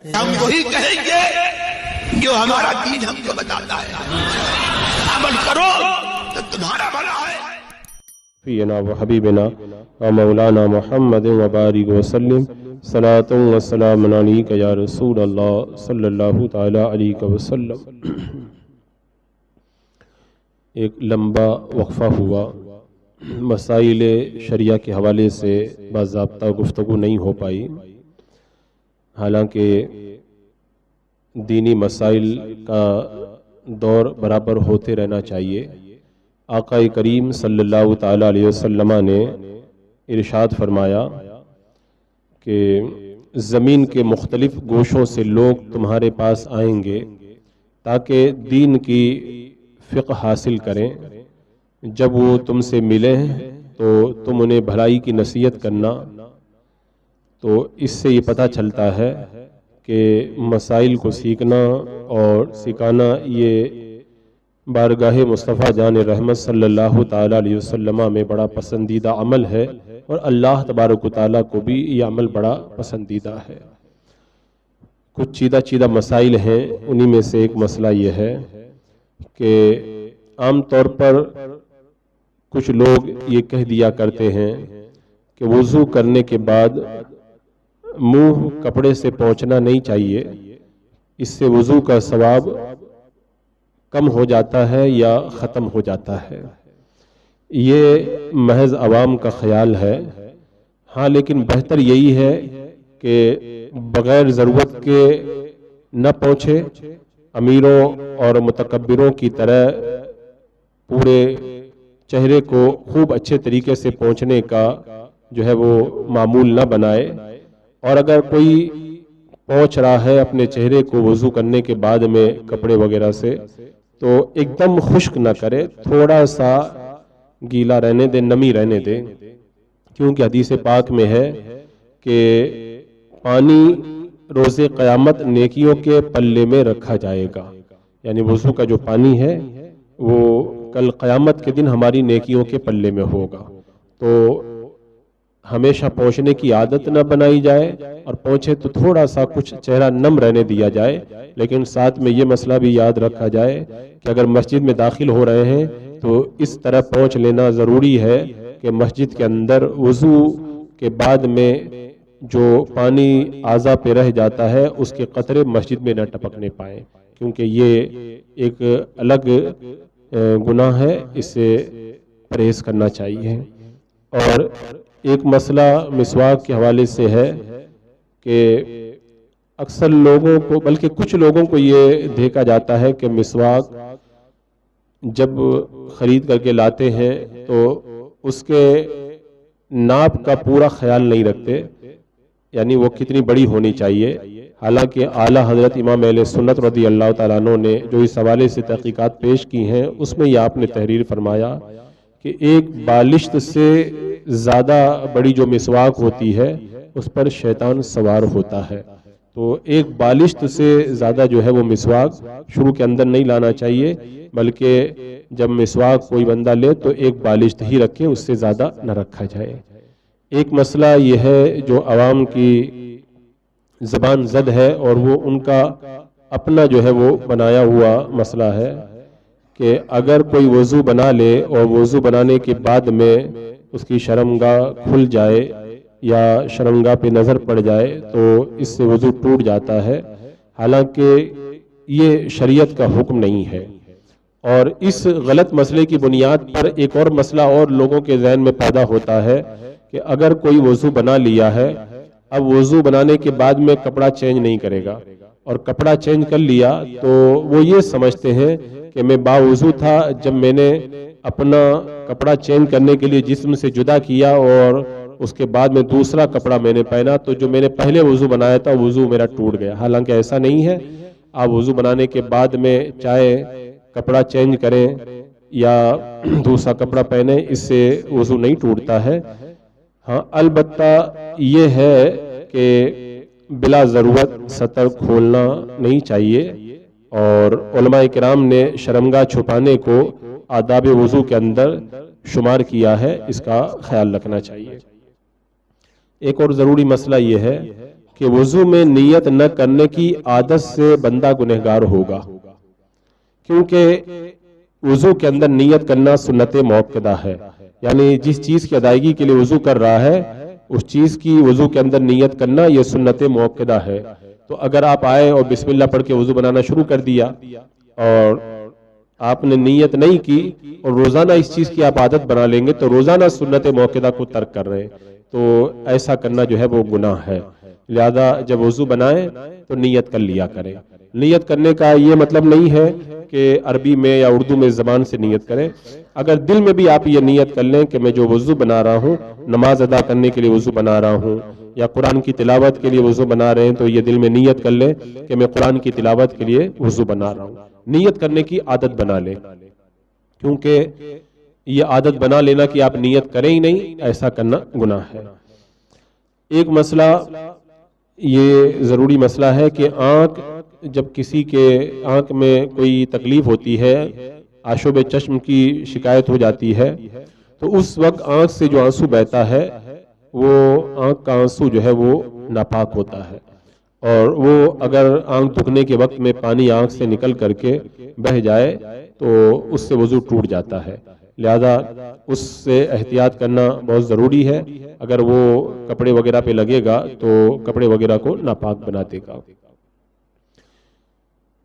ہم وہی کہیں گے جو ہمارا دین ہم کو بتاتا ہے، عمل کرو تو تمہارا بھلا ہے۔ فینا و حبیبنا و مولانا محمد و بارک وسلم صلاۃ و سلام علیک یا رسول اللہ صلی اللہ تعالی علیہ وسلم۔ ایک لمبا وقفہ ہوا، مسائل شریعہ کے حوالے سے باضابطہ گفتگو نہیں ہو پائی، حالانکہ دینی مسائل کا دور برابر ہوتے رہنا چاہیے۔ آقا کریم صلی اللہ تعالی علیہ وسلم نے ارشاد فرمایا کہ زمین کے مختلف گوشوں سے لوگ تمہارے پاس آئیں گے تاکہ دین کی فقہ حاصل کریں۔ جب وہ تم سے ملیں تو تم انہیں بھلائی کی نصیحت کرنا۔ تو اس سے یہ پتہ چلتا ہے کہ مسائل کو سیکھنا اور سکھانا یہ بارگاہ مصطفیٰ جان رحمت صلی اللہ تعالی علیہ وسلم میں بڑا پسندیدہ عمل ہے، اور اللہ تبارک و تعالیٰ کو بھی یہ عمل بڑا پسندیدہ ہے۔ کچھ چیدہ مسائل ہیں، انہی میں سے ایک مسئلہ یہ ہے کہ عام طور پر کچھ لوگ یہ کہہ دیا کرتے ہیں کہ وضو کرنے کے بعد منہ کپڑے سے پوچھنا نہیں چاہیے، اس سے وضو کا ثواب کم ہو جاتا ہے یا ختم ہو جاتا ہے۔ یہ محض عوام کا خیال ہے، ہاں لیکن بہتر یہی ہے کہ بغیر ضرورت کے نہ پوچھے، امیروں اور متکبروں کی طرح پورے چہرے کو خوب اچھے طریقے سے پوچھنے کا جو ہے وہ معمول نہ بنائے، اور اگر کوئی پوچھ رہا ہے اپنے چہرے کو وضو کرنے کے بعد میں کپڑے وغیرہ سے، تو ایک دم خشک نہ کرے، تھوڑا سا گیلا رہنے دے، نمی رہنے دے، کیونکہ حدیث پاک میں ہے کہ پانی روز قیامت نیکیوں کے پلے میں رکھا جائے گا، یعنی وضو کا جو پانی ہے وہ کل قیامت کے دن ہماری نیکیوں کے پلے میں ہوگا۔ تو ہمیشہ پہنچنے کی عادت نہ بنائی جائے، اور پہنچے تو تھوڑا سا کچھ چہرہ نم رہنے دیا جائے، لیکن ساتھ میں یہ مسئلہ بھی یاد رکھا جائے کہ اگر مسجد میں داخل ہو رہے ہیں تو اس طرح پہنچ لینا ضروری ہے کہ مسجد کے اندر وضو کے بعد میں جو پانی اعضاء پہ رہ جاتا ہے اس کے قطرے مسجد میں نہ ٹپکنے پائیں، کیونکہ یہ ایک الگ گناہ ہے، اس سے پرہیز کرنا چاہیے۔ اور ایک مسئلہ مسواک کے حوالے سے ہے کہ اکثر لوگوں کو، بلکہ کچھ لوگوں کو یہ دیکھا جاتا ہے کہ مسواک جب خرید کر کے لاتے ہیں تو اس کے ناپ کا پورا خیال نہیں رکھتے، یعنی وہ کتنی بڑی ہونی چاہیے، حالانکہ اعلیٰ حضرت امام اہل سنت رضی اللہ تعالیٰ عنہ نے جو اس حوالے سے تحقیقات پیش کی ہیں اس میں یہ آپ نے تحریر فرمایا کہ ایک بالشت سے زیادہ بڑی جو مسواک ہوتی ہے اس پر شیطان سوار ہوتا ہے۔ تو ایک بالشت سے زیادہ جو ہے وہ مسواک شروع کے اندر نہیں لانا چاہیے، بلکہ جب مسواک کوئی بندہ لے تو ایک بالشت ہی رکھے، اس سے زیادہ نہ رکھا جائے۔ ایک مسئلہ یہ ہے جو عوام کی زبان زد ہے، اور وہ ان کا اپنا جو ہے وہ بنایا ہوا مسئلہ ہے کہ اگر کوئی وضو بنا لے اور وضو بنانے کے بعد میں اس کی شرمگاہ کھل جائے یا شرمگاہ پہ نظر پڑ جائے تو اس سے وضو ٹوٹ جاتا ہے، حالانکہ یہ شریعت کا حکم نہیں ہے۔ اور اس غلط مسئلے کی بنیاد پر ایک اور مسئلہ اور لوگوں کے ذہن میں پیدا ہوتا ہے کہ اگر کوئی وضو بنا لیا ہے، اب وضو بنانے کے بعد میں کپڑا چینج نہیں کرے گا، اور کپڑا چینج کر لیا تو وہ یہ سمجھتے ہیں کہ میں باوضو تھا، جب میں نے اپنا کپڑا چینج کرنے کے لیے جسم سے جدا کیا اور اس کے بعد میں دوسرا کپڑا میں نے پہنا تو جو میں نے پہلے وضو بنایا تھا وضو میرا ٹوٹ گیا، حالانکہ ایسا نہیں ہے۔ آپ وضو بنانے کے بعد میں چاہے کپڑا چینج کریں یا دوسرا کپڑا پہنیں، اس سے وضو نہیں ٹوٹتا ہے۔ ہاں البتہ یہ ہے کہ بلا ضرورت سطر کھولنا نہیں چاہیے، اور علماء کرام نے شرمگاہ چھپانے کو آداب وضو کے اندر شمار کیا ہے، اس کا خیال رکھنا چاہیے۔ ایک اور ضروری مسئلہ یہ ہے، کہ وضو میں نیت نہ کرنے کی عادت سے بندہ گنہگار ہوگا، کیونکہ وضو کے اندر نیت کرنا سنت موقدہ ہے، یعنی جس چیز کی ادائیگی کے لیے وضو کر رہا ہے اس چیز کی وضو کے اندر نیت کرنا یہ سنت موقدہ ہے۔ تو اگر آپ آئے اور بسم اللہ پڑھ کے وضو بنانا شروع کر دیا اور آپ نے نیت نہیں کی اور روزانہ اس چیز کی آپ عادت بنا لیں گے تو روزانہ سنت موقدہ کو ترک کر رہے ہیں، تو ایسا کرنا جو ہے وہ گناہ ہے۔ لہذا جب وضو بنائیں تو نیت کر لیا کریں۔ نیت کرنے کا یہ مطلب نہیں ہے کہ عربی میں یا اردو میں زبان سے نیت کریں، اگر دل میں بھی آپ یہ نیت کر لیں کہ میں جو وضو بنا رہا ہوں نماز ادا کرنے کے لیے وضو بنا رہا ہوں یا قرآن کی تلاوت کے لیے وضو بنا رہے ہیں، تو یہ دل میں نیت کر لیں کہ میں قرآن کی تلاوت کے لیے وضو بنا رہا ہوں۔ نیت کرنے کی عادت بنا لیں، کیونکہ یہ عادت بنا لینا کہ آپ نیت کریں ہی نہیں، ایسا کرنا گناہ ہے۔ ایک مسئلہ یہ ضروری مسئلہ ہے کہ آنکھ، جب کسی کے آنکھ میں کوئی تکلیف ہوتی ہے، آشوب چشم کی شکایت ہو جاتی ہے، تو اس وقت آنکھ سے جو آنسو بہتا ہے وہ آنکھ کا آنسو جو ہے وہ ناپاک ہوتا ہے، اور وہ اگر آنکھ دھونے کے وقت میں پانی آنکھ سے نکل کر کے بہہ جائے تو اس سے وضو ٹوٹ جاتا ہے۔ لہذا اس سے احتیاط کرنا بہت ضروری ہے، اگر وہ کپڑے وغیرہ پہ لگے گا تو کپڑے وغیرہ کو ناپاک بنا دے گا۔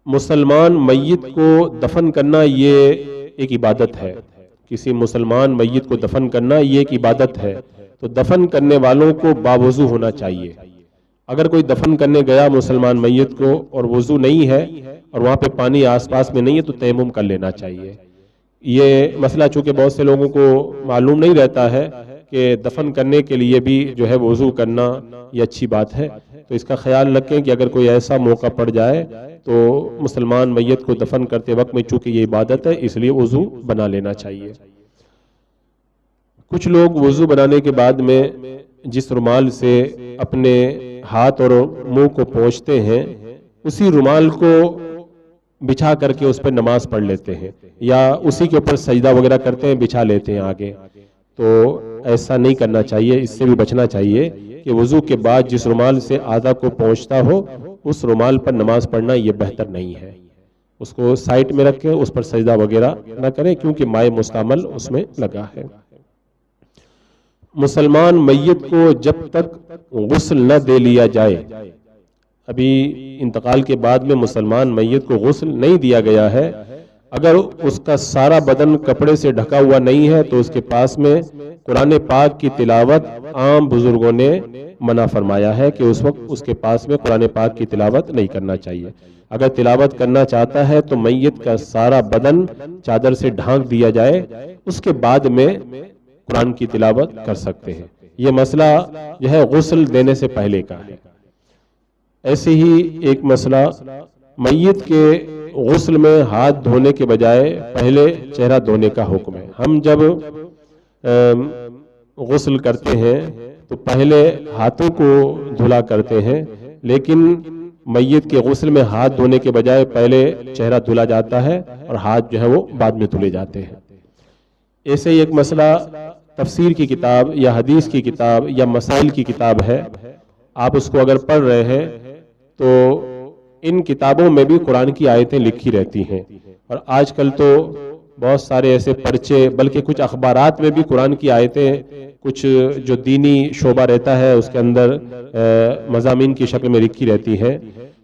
مسلمان میت کو دفن کرنا یہ ایک عبادت ہے، کسی مسلمان میت کو دفن کرنا یہ ایک عبادت ہے، تو دفن کرنے والوں کو باوضو ہونا چاہیے۔ اگر کوئی دفن کرنے گیا مسلمان میت کو اور وضو نہیں ہے اور وہاں پہ پانی آس پاس میں نہیں ہے تو تیمم کر لینا چاہیے۔ یہ مسئلہ چونکہ بہت سے لوگوں کو معلوم نہیں رہتا ہے کہ دفن کرنے کے لیے بھی جو ہے وضو کرنا یہ اچھی بات ہے، تو اس کا خیال رکھیں کہ اگر کوئی ایسا موقع پڑ جائے تو مسلمان میت کو دفن کرتے وقت میں چونکہ یہ عبادت ہے اس لیے وضو بنا لینا چاہیے۔ کچھ لوگ وضو بنانے کے بعد میں جس رومال سے اپنے ہاتھ اور منہ کو پوچھتے ہیں اسی رومال کو بچھا کر کے اس پر نماز پڑھ لیتے ہیں، یا اسی کے اوپر سجدہ وغیرہ کرتے ہیں، بچھا لیتے ہیں آگے، تو ایسا نہیں کرنا چاہیے، اس سے بھی بچنا چاہیے کہ وضو کے بعد جس رومال سے آدھا کو پہنچتا ہو اس رومال پر نماز پڑھنا یہ بہتر نہیں ہے، اس کو سائٹ میں رکھیں، اس پر سجدہ وغیرہ نہ کریں کیونکہ مائع مستعمل اس میں لگا ہے۔ مسلمان میت کو جب تک غسل نہ دے لیا جائے، ابھی انتقال کے بعد میں مسلمان میت کو غسل نہیں دیا گیا ہے، اگر اس کا سارا بدن کپڑے سے ڈھکا ہوا نہیں ہے تو اس کے پاس میں قرآن پاک کی تلاوت عام بزرگوں نے منع فرمایا ہے کہ اس وقت اس کے پاس میں قرآن پاک کی تلاوت نہیں کرنا چاہیے۔ اگر تلاوت کرنا چاہتا ہے تو میت کا سارا بدن چادر سے ڈھانک دیا جائے، اس کے بعد میں قرآن کی تلاوت کر سکتے ہیں۔ یہ مسئلہ جو ہے غسل دینے سے پہلے کا ہے۔ ایسے ہی ایک مسئلہ میت کے غسل میں ہاتھ دھونے کے بجائے پہلے چہرہ دھونے کا حکم ہے۔ ہم جب غسل کرتے ہیں تو پہلے ہاتھوں کو دھلا کرتے ہیں، لیکن میت کے غسل میں ہاتھ دھونے کے بجائے پہلے چہرہ دھلا جاتا ہے اور ہاتھ جو ہے وہ بعد میں دھلے جاتے ہیں۔ ایسے ہی ایک مسئلہ تفسیر کی کتاب یا حدیث کی کتاب یا مسائل کی کتاب ہے، آپ اس کو اگر پڑھ رہے ہیں تو ان کتابوں میں بھی قرآن کی آیتیں لکھی رہتی ہیں، اور آج کل تو بہت سارے ایسے پرچے، بلکہ کچھ اخبارات میں بھی قرآن کی آیتیں، کچھ جو دینی شعبہ رہتا ہے اس کے اندر مضامین کی شکل میں لکھی رہتی ہے،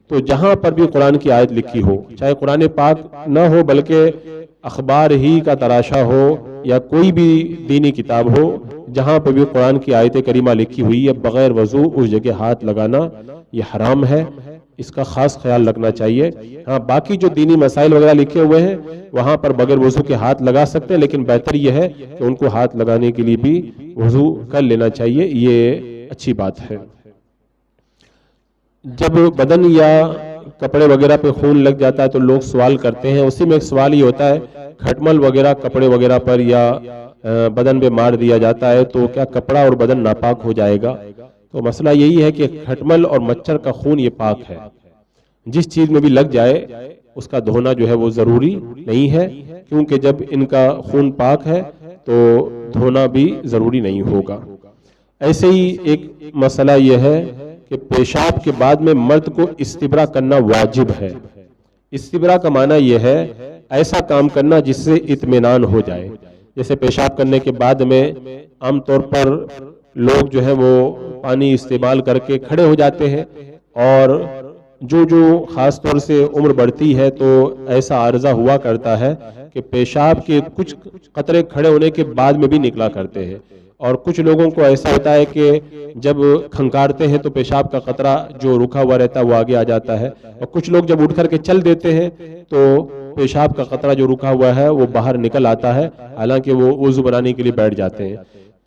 تو جہاں پر بھی قرآن کی آیت لکھی ہو، چاہے قرآن پاک نہ ہو بلکہ اخبار ہی کا تراشا ہو یا کوئی بھی دینی کتاب ہو، جہاں پہ بھی قرآن کی آیت کریمہ لکھی ہوئی ہے، بغیر وضو اس جگہ ہاتھ لگانا یہ حرام ہے، اس کا خاص خیال رکھنا چاہیے۔ ہاں باقی جو دینی مسائل وغیرہ لکھے ہوئے ہیں وہاں پر بغیر وضو کے ہاتھ لگا سکتے ہیں، لیکن بہتر یہ ہے کہ ان کو ہاتھ لگانے کے لیے بھی وضو کر لینا چاہیے، یہ اچھی بات ہے۔ جب بدن یا کپڑے وغیرہ پہ خون لگ جاتا ہے تو لوگ سوال کرتے ہیں، اسی میں ایک سوال یہ ہوتا ہے کھٹمل وغیرہ کپڑے وغیرہ پر یا بدن پہ مار دیا جاتا ہے تو کیا کپڑا اور بدن ناپاک ہو جائے گا؟ تو مسئلہ یہی ہے کہ کھٹمل اور مچھر کا خون یہ پاک ہے، جس چیز میں بھی لگ جائے اس کا دھونا جو ہے وہ ضروری نہیں ہے، کیونکہ جب ان کا خون پاک ہے تو دھونا بھی ضروری نہیں ہوگا۔ ایسے ہی ایک مسئلہ یہ ہے کہ پیشاب کے بعد میں مرد کو استبرا کرنا واجب ہے۔ استبرا کا معنی یہ ہے ایسا کام کرنا جس سے اطمینان ہو جائے۔ جیسے پیشاب کرنے کے بعد میں عام طور پر لوگ جو ہے وہ پانی استعمال کر کے کھڑے ہو جاتے ہیں، اور جو خاص طور سے عمر بڑھتی ہے تو ایسا عارضہ ہوا کرتا ہے کہ پیشاب کے کچھ قطرے کھڑے ہونے کے بعد میں بھی نکلا کرتے ہیں، اور کچھ لوگوں کو ایسا ہوتا ہے کہ جب کھنکارتے ہیں تو پیشاب کا قطرہ جو رکا ہوا رہتا ہے وہ آگے آ جاتا ہے، اور کچھ لوگ جب اٹھ کر کے چل دیتے ہیں تو پیشاب کا قطرہ جو رکا ہوا ہے وہ باہر نکل آتا ہے، حالانکہ وہ وضو بنانے کے لیے بیٹھ جاتے ہیں۔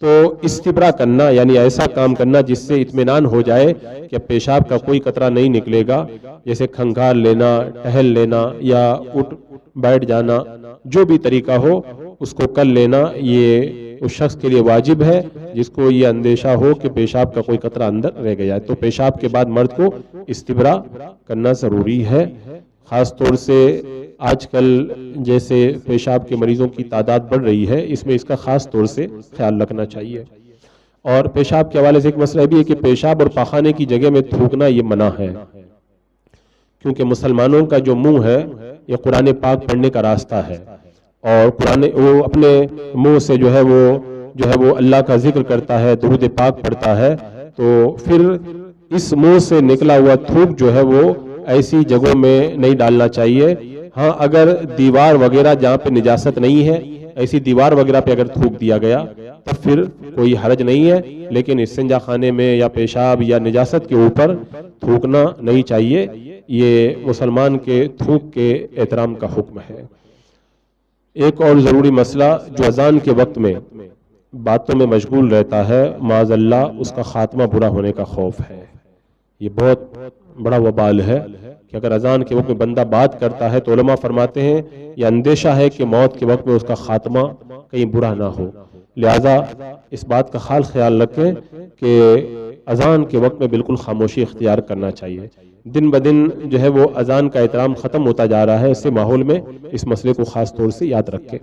تو استبرا کرنا یعنی ایسا کام کرنا جس سے اطمینان ہو جائے کہ پیشاب کا کوئی قطرہ نہیں نکلے گا، جیسے کھنکار لینا، ٹہل لینا یا اٹھ بیٹھ جانا، جو بھی طریقہ ہو اس کو کر لینا، یہ اس شخص کے لیے واجب ہے جس کو یہ اندیشہ ہو کہ پیشاب کا کوئی قطرہ اندر رہ گیا ہے۔ تو پیشاب کے بعد مرد کو استبرا کرنا ضروری ہے۔ خاص طور سے آج کل جیسے پیشاب کے مریضوں کی تعداد بڑھ رہی ہے، اس میں اس کا خاص طور سے خیال رکھنا چاہیے۔ اور پیشاب کے حوالے سے ایک مسئلہ بھی ہے کہ پیشاب اور پاخانے کی جگہ میں تھوکنا یہ منع ہے، کیونکہ مسلمانوں کا جو منہ ہے یہ قرآن پاک پڑھنے کا راستہ ہے، اور قرآن وہ اپنے منہ سے جو ہے وہ اللہ کا ذکر کرتا ہے، درود پاک پڑھتا ہے، تو پھر اس منہ سے نکلا ہوا تھوک جو ہے وہ ایسی جگہوں میں نہیں ڈالنا چاہیے۔ ہاں اگر دیوار وغیرہ جہاں پہ نجاست نہیں ہے، ایسی دیوار وغیرہ پہ اگر تھوک دیا گیا تب پھر کوئی حرج نہیں ہے، لیکن استنجا خانے میں یا پیشاب یا نجاست کے اوپر تھوکنا نہیں چاہیے۔ یہ مسلمان کے تھوک کے احترام کا حکم ہے۔ ایک اور ضروری مسئلہ جو اذان کے وقت میں باتوں میں مشغول رہتا ہے، معاذ اللہ اس کا خاتمہ برا ہونے کا خوف ہے۔ یہ بہت بڑا وبال ہے کہ اگر اذان کے وقت میں بندہ بات کرتا ہے تو علماء فرماتے ہیں یہ اندیشہ ہے کہ موت کے وقت میں اس کا خاتمہ کہیں برا نہ ہو، لہذا اس بات کا خیال رکھیں کہ اذان کے وقت میں بالکل خاموشی اختیار کرنا چاہیے۔ دن بدن جو ہے وہ اذان کا احترام ختم ہوتا جا رہا ہے، اس سے ماحول میں اس مسئلے کو خاص طور سے یاد رکھیں۔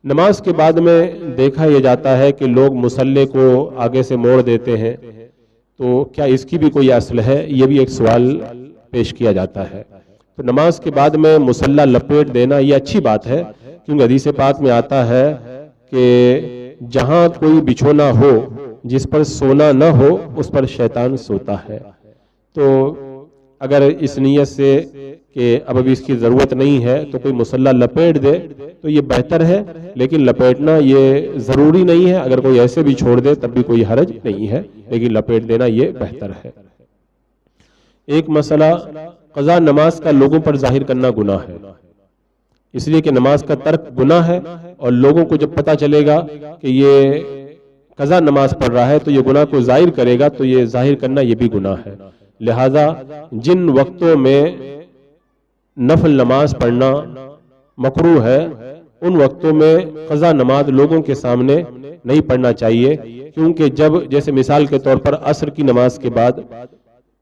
نماز کے بعد میں دیکھا یہ جاتا ہے کہ لوگ مصلی کو آگے سے موڑ دیتے ہیں، تو کیا اس کی بھی کوئی اصل ہے؟ یہ بھی ایک سوال پیش کیا جاتا ہے۔ تو نماز کے بعد میں مصلی لپیٹ دینا یہ اچھی بات ہے، کیونکہ حدیث پاک میں آتا ہے کہ جہاں کوئی بچھونا ہو جس پر سونا نہ ہو اس پر شیطان سوتا ہے۔ تو اگر اس نیت سے کہ اب اس کی ضرورت نہیں ہے تو کوئی مصلی لپیٹ دے تو یہ بہتر ہے، لیکن لپیٹنا یہ ضروری نہیں ہے، اگر کوئی ایسے بھی چھوڑ دے تب بھی کوئی حرج نہیں ہے، لیکن لپیٹ دینا یہ بہتر ہے۔ ایک مسئلہ قضا نماز کا لوگوں پر ظاہر کرنا گناہ ہے، اس لیے کہ نماز کا ترک گناہ ہے، اور لوگوں کو جب پتہ چلے گا کہ یہ قضا نماز پڑھ رہا ہے تو یہ گناہ کو ظاہر کرے گا، تو یہ ظاہر کرنا یہ بھی گناہ ہے۔ لہذا جن وقتوں میں نفل نماز پڑھنا مکروہ ہے ان وقتوں میں قضا نماز لوگوں کے سامنے نہیں پڑھنا چاہیے، کیونکہ جب جیسے مثال کے طور پر عصر کی نماز کے بعد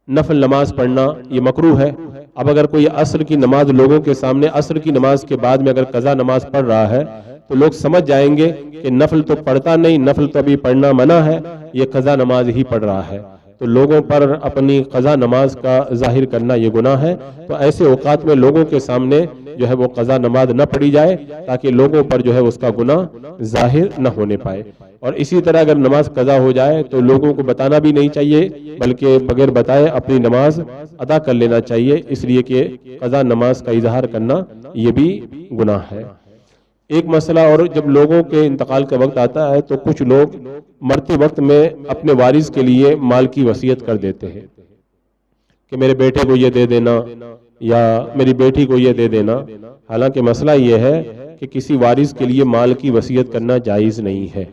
نفل نماز پڑھنا یہ مکروہ ہے، اب اگر کوئی عصر کی نماز لوگوں کے سامنے عصر کی نماز کے بعد میں اگر قضا نماز پڑھ رہا ہے تو لوگ سمجھ جائیں گے کہ نفل تو پڑھتا نہیں، نفل تو ابھی پڑھنا منع ہے، یہ قضا نماز ہی پڑھ رہا ہے، تو لوگوں پر اپنی قضا نماز کا ظاہر کرنا یہ گناہ ہے۔ تو ایسے اوقات میں لوگوں کے سامنے جو ہے وہ قضا نماز نہ پڑھی جائے تاکہ لوگوں پر جو ہے اس کا گناہ ظاہر نہ ہونے پائے۔ اور اسی طرح اگر نماز قضا ہو جائے تو لوگوں کو بتانا بھی نہیں چاہیے، بلکہ بغیر بتائے اپنی نماز ادا کر لینا چاہیے، اس لیے کہ قضا نماز کا اظہار کرنا یہ بھی گناہ ہے۔ ایک مسئلہ اور، جب لوگوں کے انتقال کا وقت آتا ہے تو کچھ لوگ مرتے وقت میں اپنے وارث کے لیے مال کی وصیت کر دیتے ہیں کہ میرے بیٹے کو یہ دے دینا یا میری بیٹی کو یہ دے دینا، حالانکہ مسئلہ یہ ہے کہ کسی وارث کے لیے مال کی وصیت کرنا جائز نہیں ہے،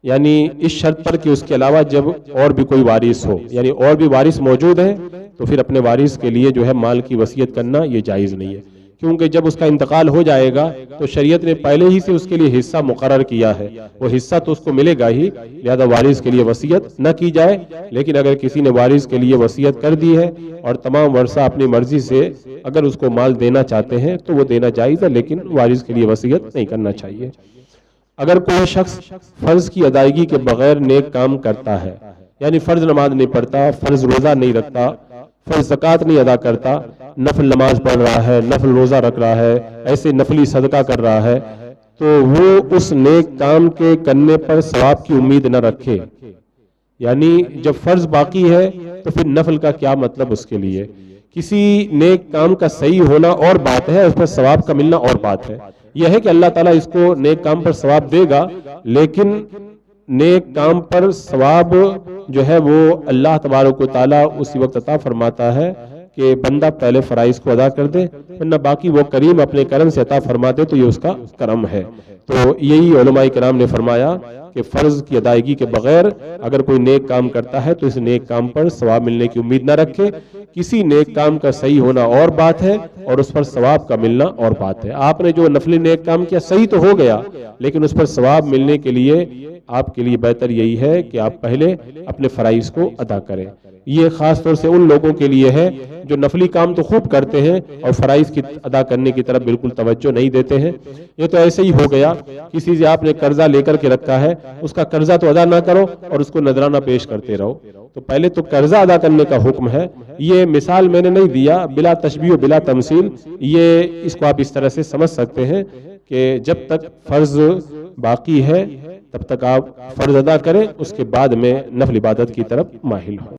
یعنی اس شرط پر کہ اس کے علاوہ جب اور بھی کوئی وارث ہو، یعنی اور بھی وارث موجود ہیں تو پھر اپنے وارث کے لیے جو ہے مال کی وصیت کرنا یہ جائز نہیں ہے، کیونکہ جب اس کا انتقال ہو جائے گا تو شریعت نے پہلے ہی سے اس کے لیے حصہ مقرر کیا ہے، وہ حصہ تو اس کو ملے گا ہی، لہذا وارث کے لیے وصیت نہ کی جائے۔ لیکن اگر کسی نے وارث کے لیے وصیت کر دی ہے اور تمام ورثہ اپنی مرضی سے اگر اس کو مال دینا چاہتے ہیں تو وہ دینا جائز ہے، لیکن وارث کے لیے وصیت نہیں کرنا چاہیے۔ اگر کوئی شخص فرض کی ادائیگی کے بغیر نیک کام کرتا ہے، یعنی فرض نماز نہیں پڑھتا، فرض روزہ نہیں رکھتا، فرض زکوٰۃ نہیں ادا کرتا، نفل نماز پڑھ رہا ہے، نفل روزہ رکھ رہا ہے، ایسے نفلی صدقہ کر رہا ہے، تو وہ اس نیک کام کے کرنے پر ثواب کی امید نہ رکھے. یعنی جب فرض باقی ہے تو پھر نفل کا کیا مطلب اس کے لیے. کسی نیک کام کا صحیح ہونا اور بات ہے، اس پر ثواب کا ملنا اور بات ہے. یہ ہے کہ اللہ تعالیٰ اس کو نیک کام پر ثواب دے گا، لیکن نیک کام پر ثواب جو ہے وہ اللہ تبارک و تعالیٰ اسی وقت عطا فرماتا ہے کہ بندہ پہلے فرائض کو ادا کر دے، ورنہ باقی وہ کریم اپنے کرم سے عطا فرما دے تو یہ اس کا کرم ہے. تو یہی علماء کرام نے فرمایا کہ فرض کی ادائیگی کے بغیر اگر کوئی نیک کام کرتا ہے تو اس نیک کام پر ثواب ملنے کی امید نہ رکھے. کسی نیک کام کا صحیح ہونا اور بات ہے اور اس پر ثواب کا ملنا اور بات ہے. آپ نے جو نفلی نیک کام کیا صحیح تو ہو گیا، لیکن اس پر ثواب ملنے کے لیے آپ کے لیے بہتر یہی ہے کہ آپ پہلے اپنے فرائض کو ادا کریں. یہ خاص طور سے ان لوگوں کے لیے ہے جو نفلی کام تو خوب کرتے ہیں اور فرائض کی ادا کرنے کی طرف بالکل توجہ نہیں دیتے ہیں. یہ تو ایسے ہی ہو گیا، کسی سے آپ نے قرضہ لے کر کے رکھا ہے، اس کا قرضہ تو ادا نہ کرو اور اس کو نذرانہ پیش کرتے رہو. تو پہلے تو قرضہ ادا کرنے کا حکم ہے. یہ مثال میں نے نہیں دیا، بلا تشبیہ و بلا تمثیل. یہ اس کو آپ اس طرح سے سمجھ سکتے ہیں کہ جب تک فرض باقی ہے تب تک آپ فرض ادا کریں، اس کے بعد میں نفل عبادت کی طرف مائل ہوں.